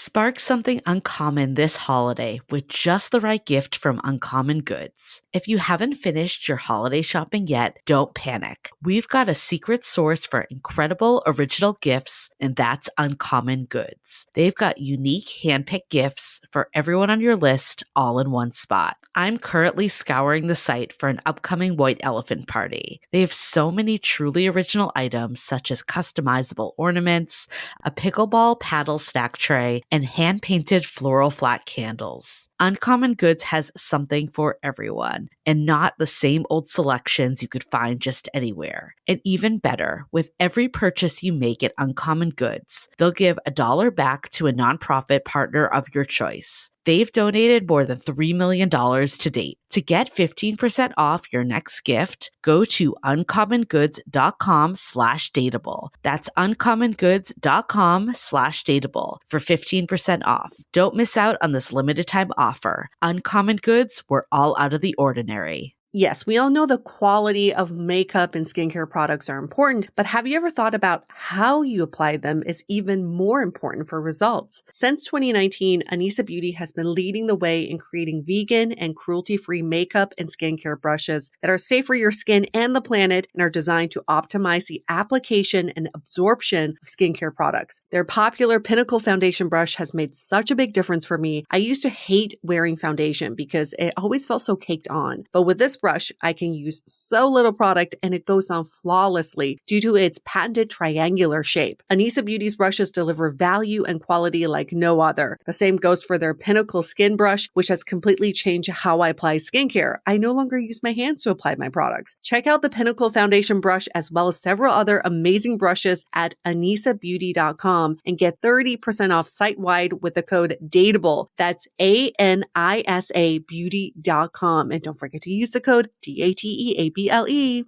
Spark something uncommon this holiday with just the right gift from Uncommon Goods. If you haven't finished your holiday shopping yet, don't panic. We've got a secret source for incredible original gifts, and that's Uncommon Goods. They've got unique handpicked gifts for everyone on your list all in one spot. I'm currently scouring the site for an upcoming white elephant party. They have so many truly original items such as customizable ornaments, a pickleball paddle snack tray, and hand-painted floral flat candles. Uncommon Goods has something for everyone, and not the same old selections you could find just anywhere. And even better, with every purchase you make at Uncommon Goods, they'll give $1 back to a nonprofit partner of your choice. They've donated more than $3 million to date. To get 15% off your next gift, go to uncommongoods.com/dateable. That's uncommongoods.com/dateable for 15% off. Don't miss out on this limited time offer. Uncommon Goods, we're all out of the ordinary. Yes, we all know the quality of makeup and skincare products are important, but have you ever thought about how you apply them is even more important for results? Since 2019, Anissa Beauty has been leading the way in creating vegan and cruelty-free makeup and skincare brushes that are safe for your skin and the planet and are designed to optimize the application and absorption of skincare products. Their popular Pinnacle foundation brush has made such a big difference for me. I used to hate wearing foundation because it always felt so caked on, but with this brush, I can use so little product and it goes on flawlessly due to its patented triangular shape. Anissa Beauty's brushes deliver value and quality like no other. The same goes for their Pinnacle Skin Brush, which has completely changed how I apply skincare. I no longer use my hands to apply my products. Check out the Pinnacle Foundation Brush as well as several other amazing brushes at anissabeauty.com and get 30% off site-wide with the code DATEABLE. That's ANISA beauty.com. And don't forget to use the code DATEABLE.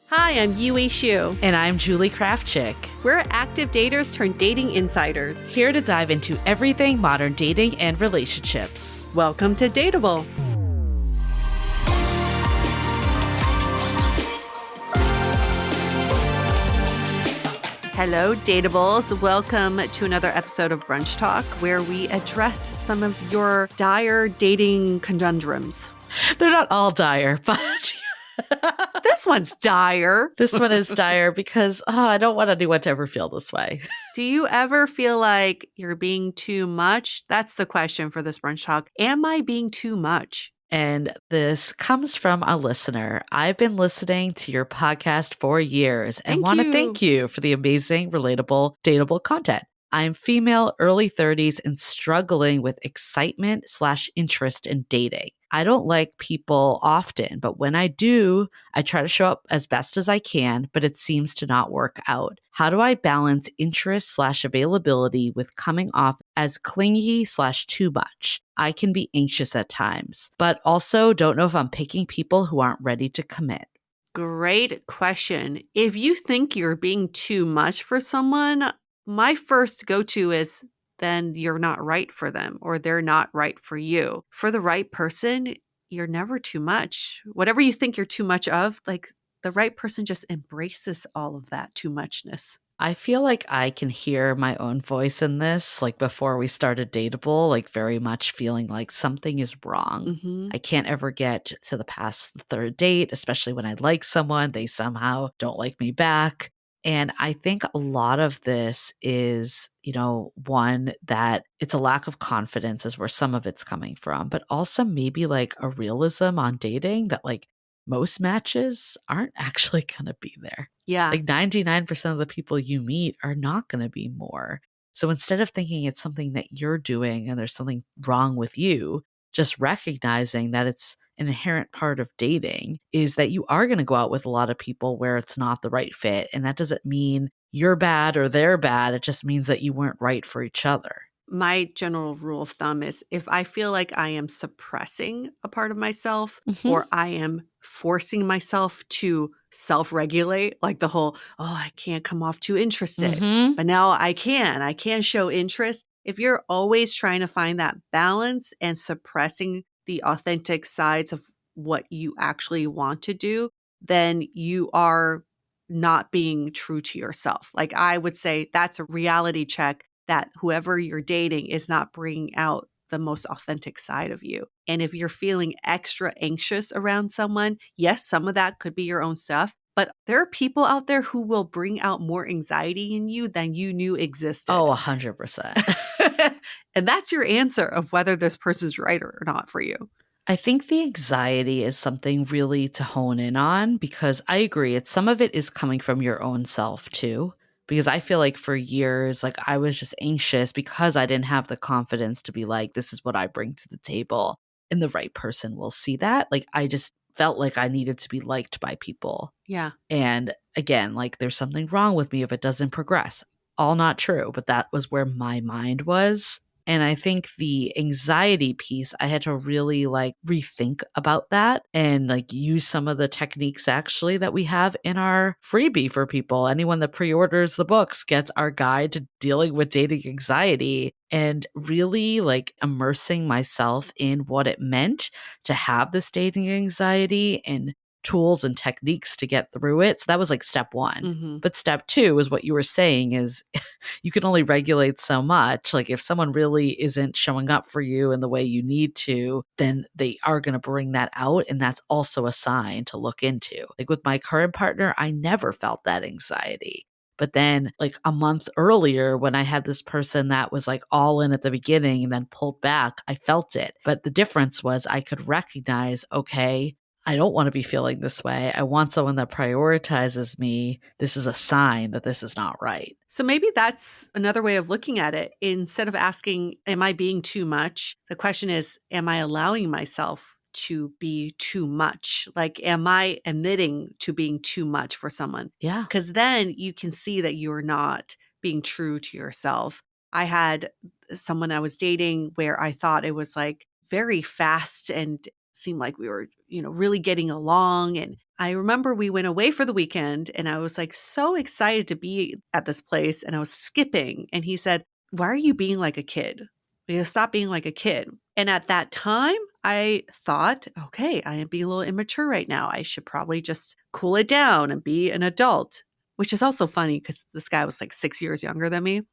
Hi, I'm Yue Xu. And I'm Julie Kraftchick. We're active daters turned dating insiders. Here to dive into everything modern dating and relationships. Welcome to Dateable. Hello, Dateables. Welcome to another episode of Brunch Talk, where we address some of your dire dating conundrums. They're not all dire, but this one's dire. This one is dire because I don't want anyone to ever feel this way. Do you ever feel like you're being too much? That's the question for this Brunch Talk. Am I being too much? And this comes from a listener. I've been listening to your podcast for years and want to thank you for the amazing, relatable, dateable content. I'm female, early 30s, and struggling with excitement/interest in dating. I don't like people often, but when I do, I try to show up as best as I can, but it seems to not work out. How do I balance interest/availability with coming off as clingy/too much? I can be anxious at times, but also don't know if I'm picking people who aren't ready to commit. Great question. If you think you're being too much for someone, my first go-to is then you're not right for them or they're not right for you. For the right person, you're never too much. Whatever you think you're too much of, like the right person just embraces all of that too muchness. I feel like I can hear my own voice in this, like before we started Dateable, like very much feeling like something is wrong. Mm-hmm. I can't ever get to the past the third date, especially when I like someone, they somehow don't like me back. And I think a lot of this is, one, that it's a lack of confidence is where some of it's coming from, but also maybe like a realism on dating that like most matches aren't actually going to be there. Yeah. Like 99% of the people you meet are not going to be more. So instead of thinking it's something that you're doing and there's something wrong with you, just recognizing that it's an inherent part of dating is that you are going to go out with a lot of people where it's not the right fit. And that doesn't mean you're bad or they're bad. It just means that you weren't right for each other. My general rule of thumb is if I feel like I am suppressing a part of myself or I am forcing myself to self-regulate, like the whole, I can't come off too interested, but now I can show interest. If you're always trying to find that balance and suppressing the authentic sides of what you actually want to do, then you are not being true to yourself. Like I would say that's a reality check that whoever you're dating is not bringing out the most authentic side of you. And if you're feeling extra anxious around someone, yes, some of that could be your own stuff, but there are people out there who will bring out more anxiety in you than you knew existed. Oh, 100%. And that's your answer of whether this person's right or not for you. I think the anxiety is something really to hone in on because I agree. Some of it is coming from your own self too. Because I feel like for years, like I was just anxious because I didn't have the confidence to be like, this is what I bring to the table. And the right person will see that. Like I just felt like I needed to be liked by people. Yeah. And again, like there's something wrong with me if it doesn't progress. All not true, but that was where my mind was. And I think the anxiety piece, I had to really like rethink about that and like use some of the techniques actually that we have in our freebie for people. Anyone that pre-orders the books gets our guide to dealing with dating anxiety and really like immersing myself in what it meant to have this dating anxiety and tools and techniques to get through it. So that was like step one. Mm-hmm. But step two is what you were saying is you can only regulate so much. Like if someone really isn't showing up for you in the way you need to, then they are going to bring that out. And that's also a sign to look into. Like with my current partner, I never felt that anxiety. But then like a month earlier when I had this person that was like all in at the beginning and then pulled back, I felt it. But the difference was I could recognize, okay, I don't want to be feeling this way. I want someone that prioritizes me. This is a sign that this is not right. So maybe that's another way of looking at it. Instead of asking, am I being too much? The question is, am I allowing myself to be too much? Like, am I admitting to being too much for someone? Yeah. Because then you can see that you're not being true to yourself. I had someone I was dating where I thought it was like very fast and seemed like we were, really getting along. And I remember we went away for the weekend and I was like so excited to be at this place and I was skipping. And he said, why are you being like a kid? Stop being like a kid. And at that time, I thought, okay, I am being a little immature right now. I should probably just cool it down and be an adult, which is also funny because this guy was like 6 years younger than me.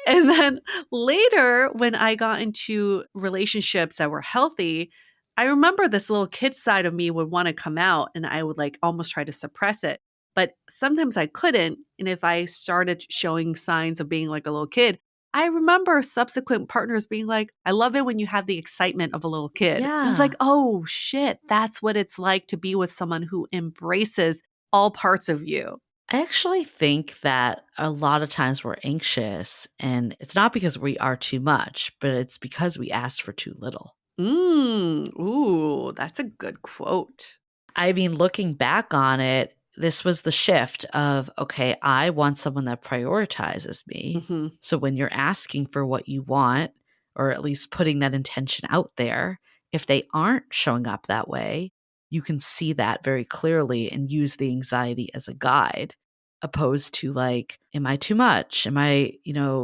And then later, when I got into relationships that were healthy, I remember this little kid side of me would want to come out and I would like almost try to suppress it. But sometimes I couldn't. And if I started showing signs of being like a little kid, I remember subsequent partners being like, I love it when you have the excitement of a little kid. Yeah. I was like, oh shit, that's what it's like to be with someone who embraces all parts of you. I actually think that a lot of times we're anxious and it's not because we are too much, but it's because we asked for too little. Ooh, that's a good quote. I mean, looking back on it, this was the shift of, okay, I want someone that prioritizes me. Mm-hmm. So when you're asking for what you want, or at least putting that intention out there, if they aren't showing up that way, you can see that very clearly and use the anxiety as a guide, opposed to like, am I too much? Am I,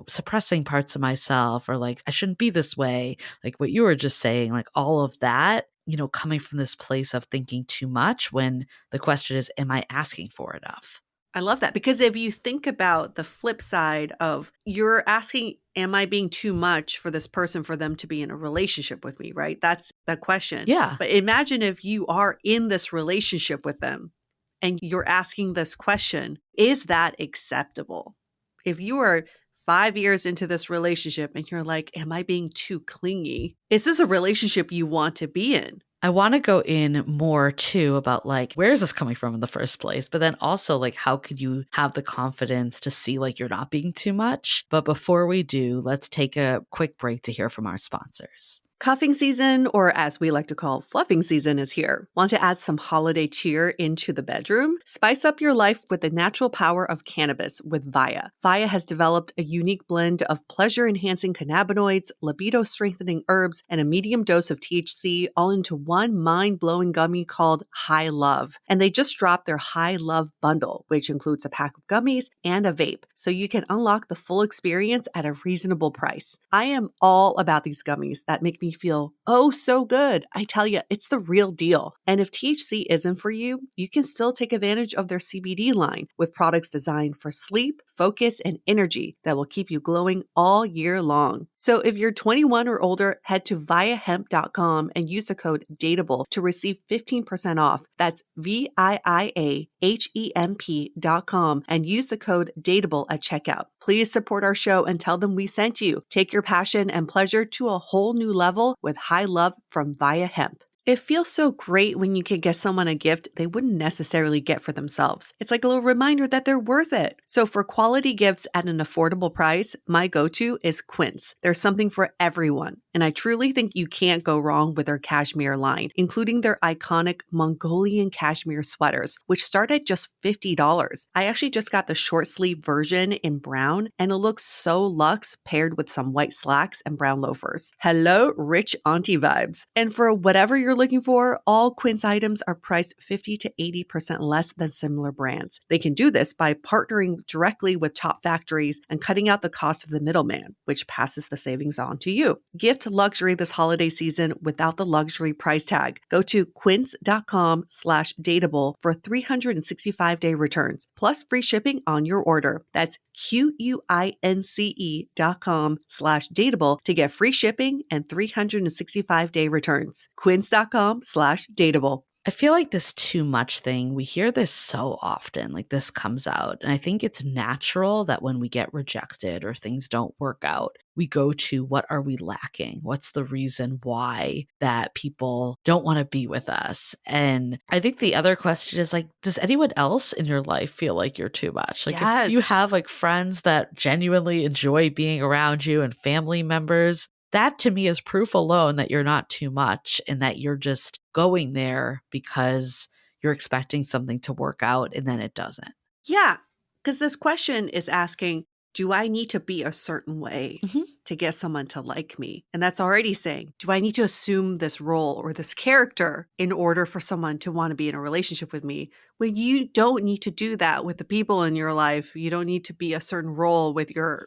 suppressing parts of myself, or like, I shouldn't be this way? Like what you were just saying, like all of that, coming from this place of thinking too much when the question is, am I asking for enough? I love that because if you think about the flip side of you're asking, am I being too much for this person for them to be in a relationship with me, right? That's the question. Yeah. But imagine if you are in this relationship with them and you're asking this question, is that acceptable? If you are 5 years into this relationship and you're like, am I being too clingy? Is this a relationship you want to be in? I want to go in more too about like, where is this coming from in the first place? But then also like, how could you have the confidence to see like you're not being too much? But before we do, let's take a quick break to hear from our sponsors. Cuffing season, or as we like to call fluffing season, is here. Want to add some holiday cheer into the bedroom? Spice up your life with the natural power of cannabis with Via. Via has developed a unique blend of pleasure-enhancing cannabinoids, libido-strengthening herbs, and a medium dose of THC all into one mind-blowing gummy called High Love. And they just dropped their High Love bundle, which includes a pack of gummies and a vape, so you can unlock the full experience at a reasonable price. I am all about these gummies that make me me feel oh so good. I tell you, it's the real deal. And if THC isn't for you, you can still take advantage of their CBD line with products designed for sleep, focus, and energy that will keep you glowing all year long. So if you're 21 or older, head to viiahemp.com and use the code DATEABLE to receive 15% off. That's VIIAHEMP.com and use the code DATEABLE at checkout. Please support our show and tell them we sent you. Take your passion and pleasure to a whole new level with high love from Via Hemp. It feels so great when you can get someone a gift they wouldn't necessarily get for themselves. It's like a little reminder that they're worth it. So for quality gifts at an affordable price, my go-to is Quince. There's something for everyone. And I truly think you can't go wrong with their cashmere line, including their iconic Mongolian cashmere sweaters, which start at just $50. I actually just got the short sleeve version in brown, and it looks so luxe paired with some white slacks and brown loafers. Hello, rich auntie vibes. And for whatever you're looking for, all Quince items are priced 50 to 80% less than similar brands. They can do this by partnering directly with top factories and cutting out the cost of the middleman, which passes the savings on to you. Gift luxury this holiday season without the luxury price tag. Go to quince.com/dateable for 365-day returns, plus free shipping on your order. That's QUINCE.com/dateable to get free shipping and 365-day returns. Quince.com/dateable. I feel like this too much thing, we hear this so often, like this comes out. And I think it's natural that when we get rejected or things don't work out, we go to what are we lacking? What's the reason why that people don't want to be with us? And I think the other question is like, does anyone else in your life feel like you're too much? Like if you have like friends that genuinely enjoy being around you and family members, that to me is proof alone that you're not too much and that you're just going there because you're expecting something to work out and then it doesn't. Yeah, because this question is asking, do I need to be a certain way to get someone to like me? And that's already saying, do I need to assume this role or this character in order for someone to want to be in a relationship with me? When you don't need to do that with the people in your life. You don't need to be a certain role with your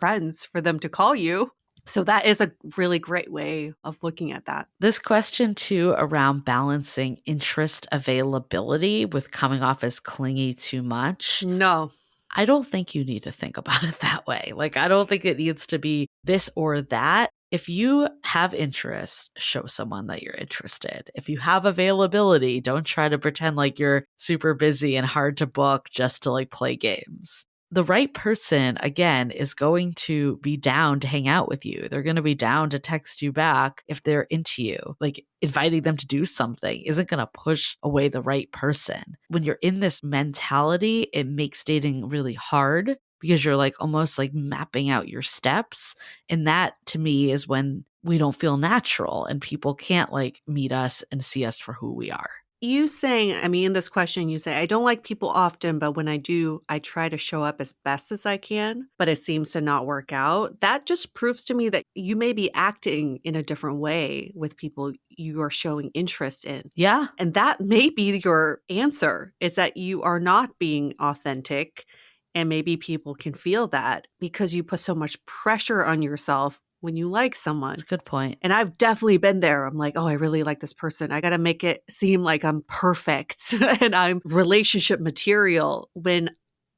friends for them to call you. So that is a really great way of looking at that. This question too around balancing interest availability with coming off as clingy too much. No. I don't think you need to think about it that way. Like, I don't think it needs to be this or that. If you have interest, show someone that you're interested. If you have availability, don't try to pretend like you're super busy and hard to book just to like play games. The right person, again, is going to be down to hang out with you. They're going to be down to text you back if they're into you. Like inviting them to do something isn't going to push away the right person. When you're in this mentality, it makes dating really hard because you're like almost like mapping out your steps. And that to me is when we don't feel natural and people can't like meet us and see us for who we are. You saying, I mean, in this question, you say, I don't like people often, but when I do, I try to show up as best as I can, but it seems to not work out. That just proves to me that you may be acting in a different way with people you are showing interest in. Yeah. And that may be your answer, is that you are not being authentic. And maybe people can feel that because you put so much pressure on yourself when you like someone. That's a good point. And I've definitely been there. I'm like, oh, I really like this person. I got to make it seem like I'm perfect and I'm relationship material when,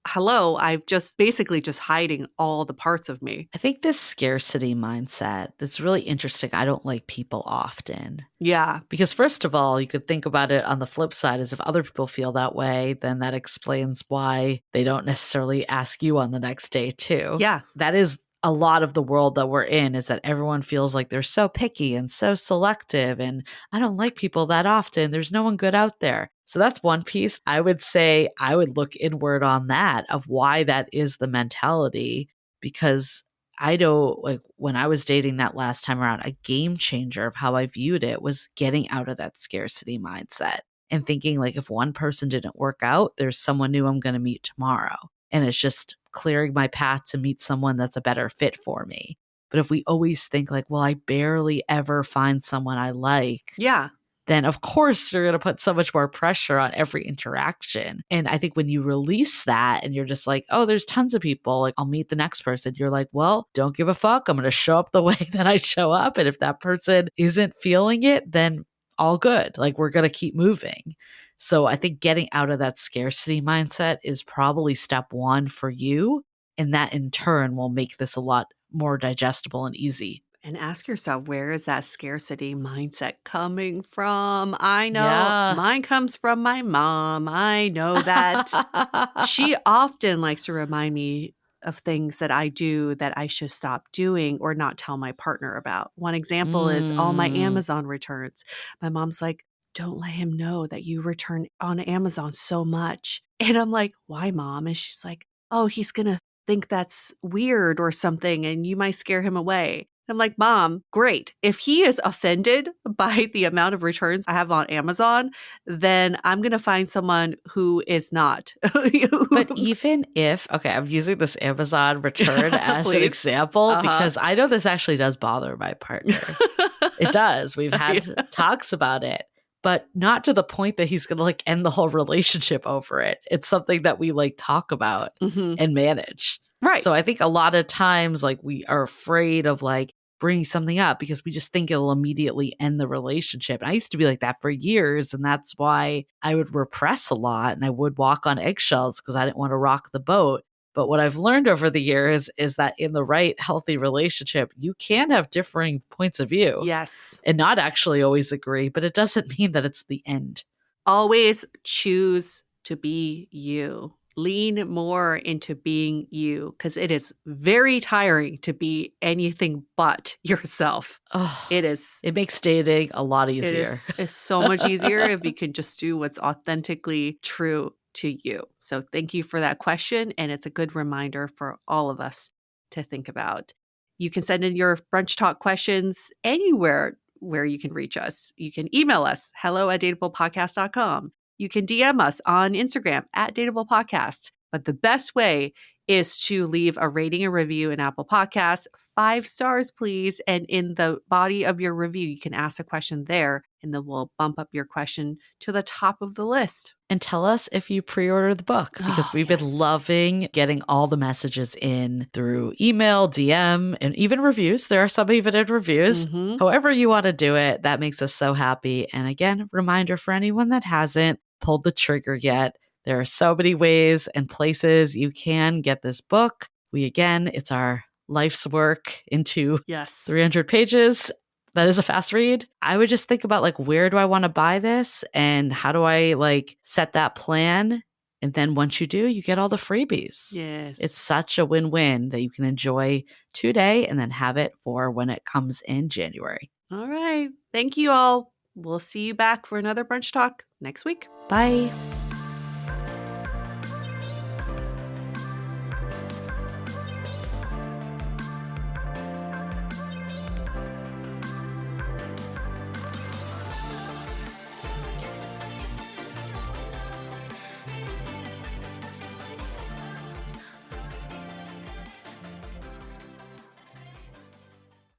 hello, I've just basically just hiding all the parts of me. I think this scarcity mindset, that's really interesting. I don't like people often. Yeah. Because first of all, you could think about it on the flip side as if other people feel that way, then that explains why they don't necessarily ask you on the next day too. Yeah. That is a lot of the world that we're in, is that everyone feels like they're so picky and so selective. And I don't like people that often. There's no one good out there. So that's one piece. I would say I would look inward on that of why that is the mentality, because I know like when I was dating that last time around, a game changer of how I viewed it was getting out of that scarcity mindset and thinking like if one person didn't work out, there's someone new I'm going to meet tomorrow. And it's just clearing my path to meet someone that's a better fit for me. But if we always think like, well, I barely ever find someone I like. Yeah. then of course you're going to put so much more pressure on every interaction. And I think when you release that and you're just like, oh, there's tons of people, like I'll meet the next person. You're like, well, don't give a fuck. I'm going to show up the way that I show up. And if that person isn't feeling it, then all good. Like we're going to keep moving. So I think getting out of that scarcity mindset is probably step one for you. And that in turn will make this a lot more digestible and easy. And ask yourself, where is that scarcity mindset coming from? I know mine comes from my mom. I know that. She often likes to remind me of things that I do that I should stop doing or not tell my partner about. One example is all my Amazon returns. My mom's like, don't let him know that you return on Amazon so much. And I'm like, why, Mom? And she's like, oh, he's going to think that's weird or something and you might scare him away. I'm like, Mom, great. If he is offended by the amount of returns I have on Amazon, then I'm going to find someone who is not. But even if, okay, I'm using this Amazon return as an example because I know this actually does bother my partner. It does. We've had talks about it, but not to the point that he's going to like end the whole relationship over it. It's something that we like talk about and manage. Right. So I think a lot of times like we are afraid of like bringing something up because we just think it'll immediately end the relationship. And I used to be like that for years. And that's why I would repress a lot and I would walk on eggshells because I didn't want to rock the boat. But what I've learned over the years is that in the right healthy relationship, you can have differing points of view. Yes. And not actually always agree, but it doesn't mean that it's the end. Always choose to be you. Lean more into being you because it is very tiring to be anything but yourself. Oh, it is. It makes dating a lot easier. It's so much easier if you can just do what's authentically true to you. So thank you for that question. And it's a good reminder for all of us to think about. You can send in your brunch talk questions anywhere where you can reach us. You can email us, hello@dateablepodcast.com. You can DM us on Instagram @dateablepodcast. But the best way is to leave a rating and review in Apple Podcasts. 5 stars, please. And in the body of your review, you can ask a question there, and then we'll bump up your question to the top of the list. And tell us if you pre-ordered the book because we've been loving getting all the messages in through email, DM, and even reviews. There are some even in reviews. However you want to do it, that makes us so happy. And again, reminder for anyone that hasn't pulled the trigger yet, there are so many ways and places you can get this book. It's our life's work into 300 pages. That is a fast read. I would just think about like, where do I want to buy this? And how do I like set that plan? And then once you do, you get all the freebies. Yes. It's such a win-win that you can enjoy today and then have it for when it comes in January. All right. Thank you all. We'll see you back for another brunch talk next week. Bye.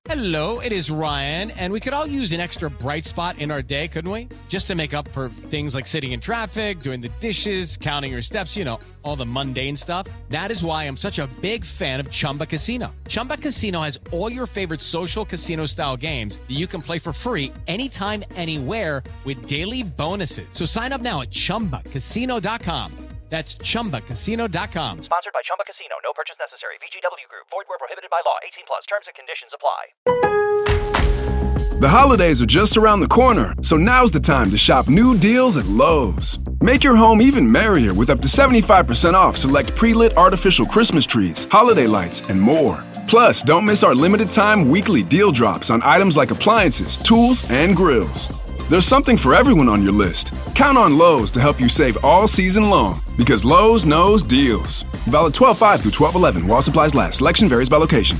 Hello, it is Ryan, and we could all use an extra bright spot in our day, couldn't we? Just to make up for things like sitting in traffic, doing the dishes, counting your steps, all the mundane stuff. That is why I'm such a big fan of Chumba Casino. Chumba Casino has all your favorite social casino-style games that you can play for free anytime, anywhere with daily bonuses. So sign up now at ChumbaCasino.com. That's ChumbaCasino.com. Sponsored by Chumba Casino. No purchase necessary. VGW Group. Void where prohibited by law. 18 plus. Terms and conditions apply. The holidays are just around the corner, so now's the time to shop new deals at Lowe's. Make your home even merrier with up to 75% off select pre-lit artificial Christmas trees, holiday lights, and more. Plus, don't miss our limited-time weekly deal drops on items like appliances, tools, and grills. There's something for everyone on your list. Count on Lowe's to help you save all season long because Lowe's knows deals. Valid 12/5 through 12/11 while supplies last. Selection varies by location.